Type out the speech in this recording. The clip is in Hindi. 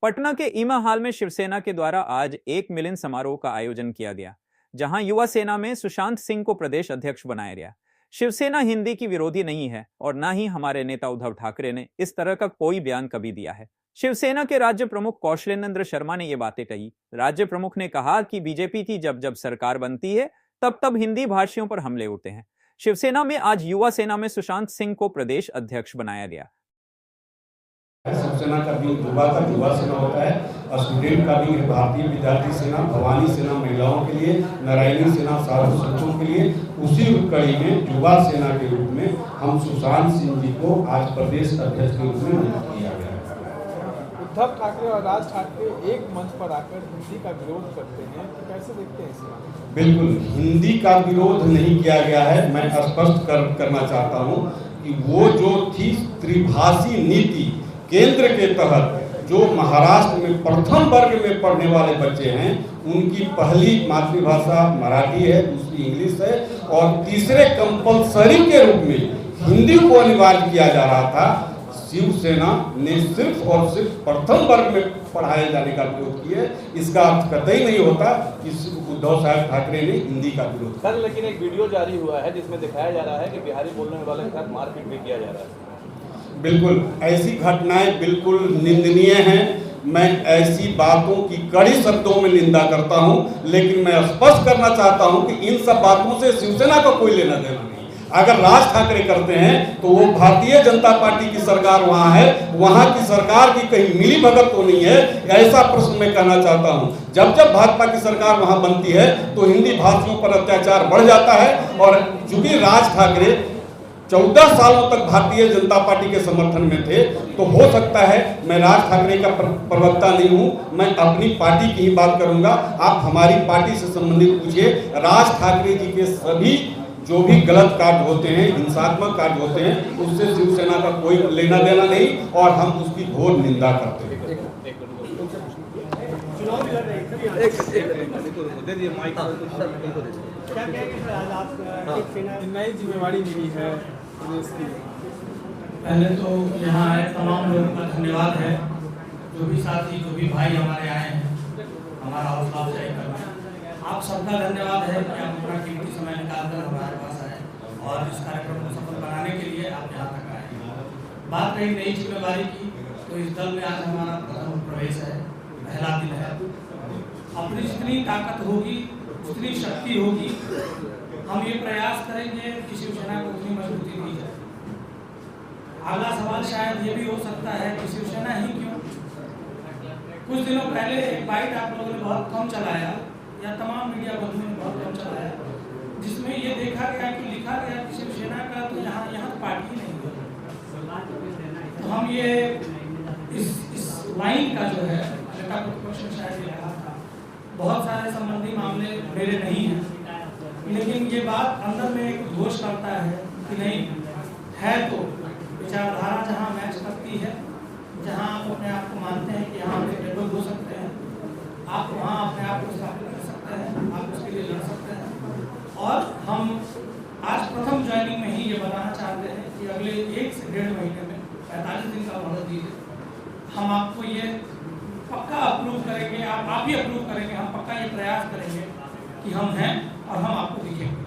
पटना के ईमा हॉल में शिवसेना के द्वारा आज एक मिलन समारोह का आयोजन किया गया, जहां युवा सेना में सुशांत सिंह को प्रदेश अध्यक्ष बनाया गया। शिवसेना हिंदी की विरोधी नहीं है और न ही हमारे नेता उद्धव ठाकरे ने इस तरह का कोई बयान कभी दिया है। शिवसेना के राज्य प्रमुख कौशलेंद्र शर्मा ने यह बातें कही। राज्य प्रमुख ने कहा कि बीजेपी की जब जब सरकार बनती है तब तब हिंदी भाषियों पर हमले होते हैं। शिवसेना में आज युवा सेना में सुशांत सिंह को प्रदेश अध्यक्ष बनाया गया। शिवसेना का भी युवा सेना होता है और स्टूडेंट का भी भारतीय विद्यार्थी सेना, भवानी सेना महिलाओं के लिए, नारायणी सेना साधु संतों के लिए। उसी कड़ी में युवा सेना के रूप में हम सुशांत सिंह जी को आज प्रदेश अध्यक्ष के रूप में नियुक्त किया गया है। उद्धव ठाकरे और राज ठाकरे एक मंच पर आकर हिंदी का विरोध करते हैं, तो कैसे देखते हैं इसे? बिल्कुल हिंदी का विरोध नहीं किया गया है। मैं स्पष्ट करना चाहता हूँ कि वो जो थी त्रिभाषी नीति केंद्र के तहत, जो महाराष्ट्र में प्रथम वर्ग में पढ़ने वाले बच्चे हैं उनकी पहली मातृभाषा मराठी है, दूसरी इंग्लिश है और तीसरे कंपलसरी के रूप में हिंदी को अनिवार्य किया जा रहा था। शिवसेना ने सिर्फ और सिर्फ प्रथम वर्ग में पढ़ाए जाने का विरोध किया। इसका अर्थ कतई नहीं होता कि उद्धव साहब ठाकरे ने हिंदी का विरोध किया। सर, लेकिन एक वीडियो जारी हुआ है जिसमें दिखाया जा रहा है कि बिहारी बोलने वाले के साथ मारपीट भी किया जा रहा है। बिल्कुल ऐसी घटनाएं बिल्कुल निंदनीय हैं। मैं ऐसी बातों की कड़ी शब्दों में निंदा करता हूं, लेकिन मैं स्पष्ट करना चाहता हूं कि इन सब बातों से शिवसेना का कोई लेना देना नहीं। अगर राज ठाकरे करते हैं तो वो भारतीय जनता पार्टी की सरकार वहां है, वहां की सरकार की कहीं मिली भगत तो नहीं है, ऐसा प्रश्न मैं कहना चाहता हूं। जब जब भाजपा की सरकार वहां बनती है तो हिंदी भाषियों पर अत्याचार बढ़ जाता है। और चूंकि राज ठाकरे 14 सालों तक भारतीय जनता पार्टी के समर्थन में थे, तो हो सकता है मैं राज ठाकरे का प्रवक्ता नहीं हूं, मैं अपनी पार्टी की ही बात करूंगा। आप हमारी पार्टी से संबंधित पूछिए। राज ठाकरे जी के सभी जो भी गलत कार्य होते हैं, हिंसात्मक कार्य होते हैं, उससे शिवसेना का कोई लेना देना नहीं और हम उसकी घोर निंदा करते हैं। नई जिम्मेवारी मिली है प्रदेश की। पहले तो यहाँ आए तमाम लोगों का धन्यवाद है, जो भी साथी जो भी भाई हमारे आए हैं हमारा हौसला अफजाई करना। आप सबका धन्यवाद है कि आप अपना कीमती समय निकालकर हमारे पास आए और इस कार्यक्रम को सफल बनाने के लिए आप यहाँ तक आए। बात रही नई जिम्मेवारी की, तो इस दल में आज हमारा प्रथम प्रवेश है, पहला दिन है। अपनी जितनी ताकत होगी उतनी शक्ति होगी, हम ये प्रयास करेंगे कि शिवसेना को उतनी मजबूती दी जाए। अगला सवाल शायद ये भी हो सकता है कि शिवसेना ही क्यों? कुछ दिनों पहले एक बाइट आप लोगों ने बहुत कम चलाया या तमाम मीडिया बंधुओं ने बहुत कम चलाया, जिसमें ये देखा गया कि लिखा गया कि शिवसेना का तो यहाँ पार्टी नहीं है। तो हम ये इस लाइन का जो है नेता प्रतिपक्ष शायद ये रहा था। बहुत सारे संबंधी मामले मेरे नहीं हैं, लेकिन ये बात अंदर में एक घोष करता है कि नहीं है तो विचारधारा जहाँ मैच करती है, जहाँ आप अपने आप को मानते हैं कि यहाँ टेबल हो सकते हैं, आप वहाँ अपने आप को स्थापित कर सकते हैं, आप उसके लिए लड़ सकते हैं। और हम आज प्रथम ज्वाइनिंग में ही ये बताना चाहते हैं कि अगले 1 से 1.5 महीने में 45 दिन का मदद दीजिए। हम आपको ये पक्का अप्रूव करेंगे, आप ही अप्रूव करेंगे, हम पक्का ये प्रयास करेंगे कि हम हैं और हम आपको दिखेंगे।